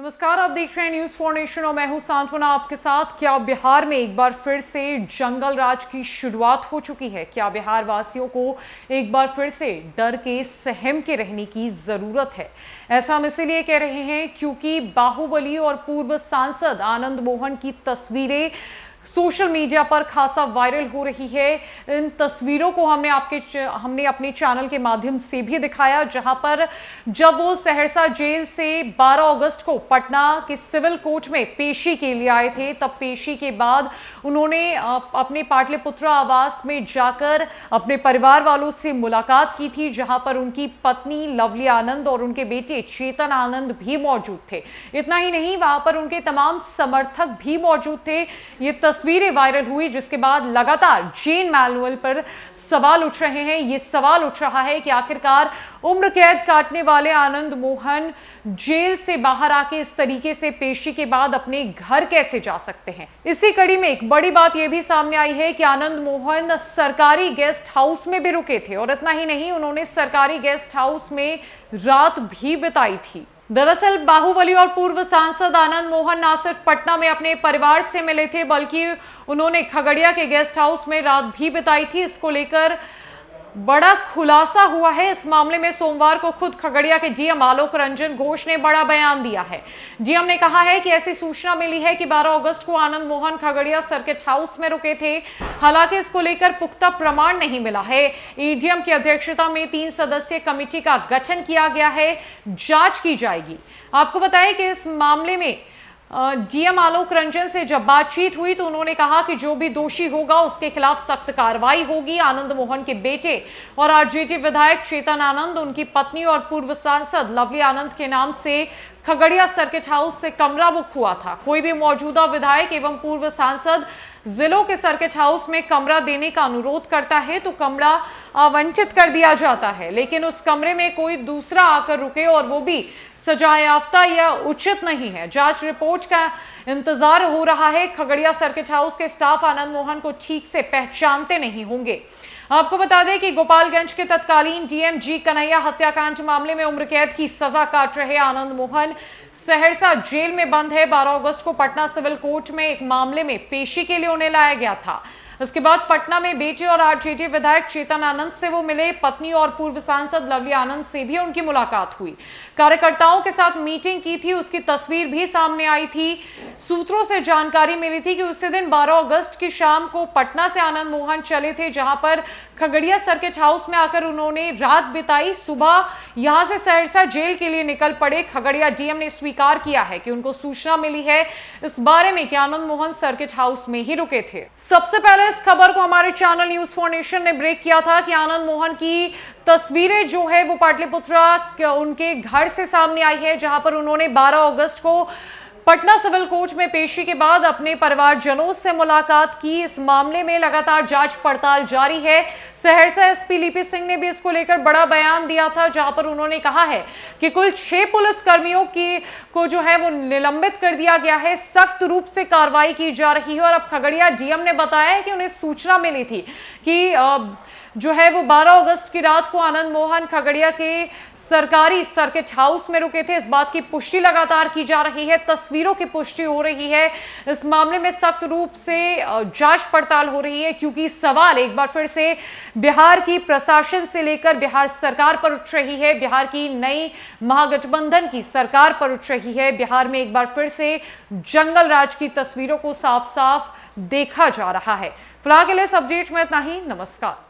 नमस्कार, आप देख रहे हैं न्यूज फॉर नेशन और मैं हूं सांत्वना आपके साथ। क्या बिहार में एक बार फिर से जंगल राज की शुरुआत हो चुकी है? क्या बिहार वासियों को एक बार फिर से डर के सहम के रहने की जरूरत है? ऐसा हम इसीलिए कह रहे हैं क्योंकि बाहुबली और पूर्व सांसद आनंद मोहन की तस्वीरें सोशल मीडिया पर खासा वायरल हो रही है। इन तस्वीरों को हमने अपने चैनल के माध्यम से भी दिखाया, जहां पर जब वो सहरसा जेल से 12 अगस्त को पटना के सिविल कोर्ट में पेशी के लिए आए थे, तब पेशी के बाद उन्होंने अपने पाटलिपुत्र आवास में जाकर अपने परिवार वालों से मुलाकात की थी, जहां पर उनकी पत्नी लवली आनंद और उनके बेटे चेतन आनंद भी मौजूद थे। इतना ही नहीं, वहां पर उनके तमाम समर्थक भी मौजूद थे। ये तस्वीरें वायरल हुई, जिसके बाद लगातार जेल मैनुअल पर सवाल उठ रहे हैं। ये सवाल उठ रहा है कि आखिरकार उम्र कैद काटने वाले आनंद मोहन जेल से बाहर आके इस तरीके से पेशी के बाद अपने घर कैसे जा सकते हैं। इसी कड़ी में एक बड़ी बात यह भी सामने आई है कि आनंद मोहन सरकारी गेस्ट हाउस में भी रुके थे, और इतना ही नहीं, उन्होंने सरकारी गेस्ट हाउस में रात भी बिताई थी। दरअसल बाहुबली और पूर्व सांसद आनंद मोहन न सिर्फ पटना में अपने परिवार से मिले थे, बल्कि उन्होंने खगड़िया के गेस्ट हाउस में रात भी बिताई थी। इसको लेकर बड़ा खुलासा हुआ है। इस मामले में सोमवार को खुद खगड़िया के डीएम आलोक रंजन घोष ने बड़ा बयान दिया है। डीएम ने कहा है कि ऐसी सूचना मिली है कि 12 अगस्त को आनंद मोहन खगड़िया सर्किट हाउस में रुके थे। हालांकि इसको लेकर पुख्ता प्रमाण नहीं मिला है। एडीएम की अध्यक्षता में 3 सदस्यीय कमेटी का गठन किया गया है, जांच की जाएगी। आपको बताएं कि इस मामले में डीएम आलोक रंजन से जब बातचीत हुई तो उन्होंने कहा कि जो भी दोषी होगा उसके खिलाफ सख्त कार्रवाई होगी। आनंद मोहन के बेटे और आरजेडी विधायक चेतन आनंद, उनकी पत्नी और पूर्व सांसद लवली आनंद के नाम से खगड़िया सर्किट हाउस से कमरा बुक हुआ था। कोई भी मौजूदा विधायक एवं पूर्व सांसद जिलों के सर्किट हाउस में कमरा देने का अनुरोध करता है तो कमरा आवंटित कर दिया जाता है, लेकिन उस कमरे में कोई दूसरा आकर रुके और वो भी सजायाफ्ता या उचित नहीं है। जांच रिपोर्ट का इंतजार हो रहा है। खगड़िया सर्किट हाउस के स्टाफ आनंद मोहन को ठीक से पहचानते नहीं होंगे। आपको बता दें कि गोपालगंज के तत्कालीन डीएम जी कन्हैया हत्याकांड मामले में उम्र कैद की सजा काट रहे आनंद मोहन सहरसा जेल में बंद है। 12 अगस्त को पटना सिविल कोर्ट में एक मामले में पेशी के लिए उन्हें लाया गया था। इसके बाद पटना में बेटे और आरजेडी विधायक चेतन आनंद से वो मिले। पत्नी और पूर्व सांसद लवली आनंद से भी उनकी मुलाकात हुई। कार्यकर्ताओं के साथ मीटिंग की थी, उसकी तस्वीर भी सामने आई थी। सूत्रों से जानकारी मिली थी कि उसी दिन 12 अगस्त की शाम को पटना से आनंद मोहन चले थे, जहां पर खगड़िया सर्किट हाउस में आकर उन्होंने रात बिताई। सुबह यहां से सहरसा जेल के लिए निकल पड़े। खगड़िया डीएम ने स्वीकार किया है कि उनको सूचना मिली है इस बारे में कि आनंद मोहन सर्किट हाउस में ही रुके थे। सबसे पहले इस खबर को हमारे चैनल न्यूज फॉर नेशन ने ब्रेक किया था कि आनंद मोहन की तस्वीरें जो है वो पाटलिपुत्र उनके घर से सामने आई है, जहां पर उन्होंने 12 अगस्त को पटना सिविल कोर्ट में पेशी के बाद अपने परिवारजनों से मुलाकात की। इस मामले में लगातार जांच पड़ताल जारी है। सहरसा एसपी लिपि सिंह ने भी इसको लेकर बड़ा बयान दिया था, जहां पर उन्होंने कहा है कि कुल 6 पुलिसकर्मियों को जो है वो निलंबित कर दिया गया है। सख्त रूप से कार्रवाई की जा रही है। और अब खगड़िया डीएम ने बताया है कि उन्हें सूचना मिली थी कि जो है वो 12 अगस्त की रात को आनंद मोहन खगड़िया के सरकारी सर्किट हाउस में रुके थे। इस बात की पुष्टि लगातार की जा रही है, तस्वीरों की पुष्टि हो रही है। इस मामले में सख्त रूप से जांच पड़ताल हो रही है, क्योंकि सवाल एक बार फिर से बिहार की प्रशासन से लेकर बिहार सरकार पर उठ रही है। बिहार की नई महागठबंधन की सरकार पर उठ रही है। बिहार में एक बार फिर से जंगल राज की तस्वीरों को साफ साफ देखा जा रहा है। फिलहाल के लिए इस अपडेट में इतना ही। नमस्कार।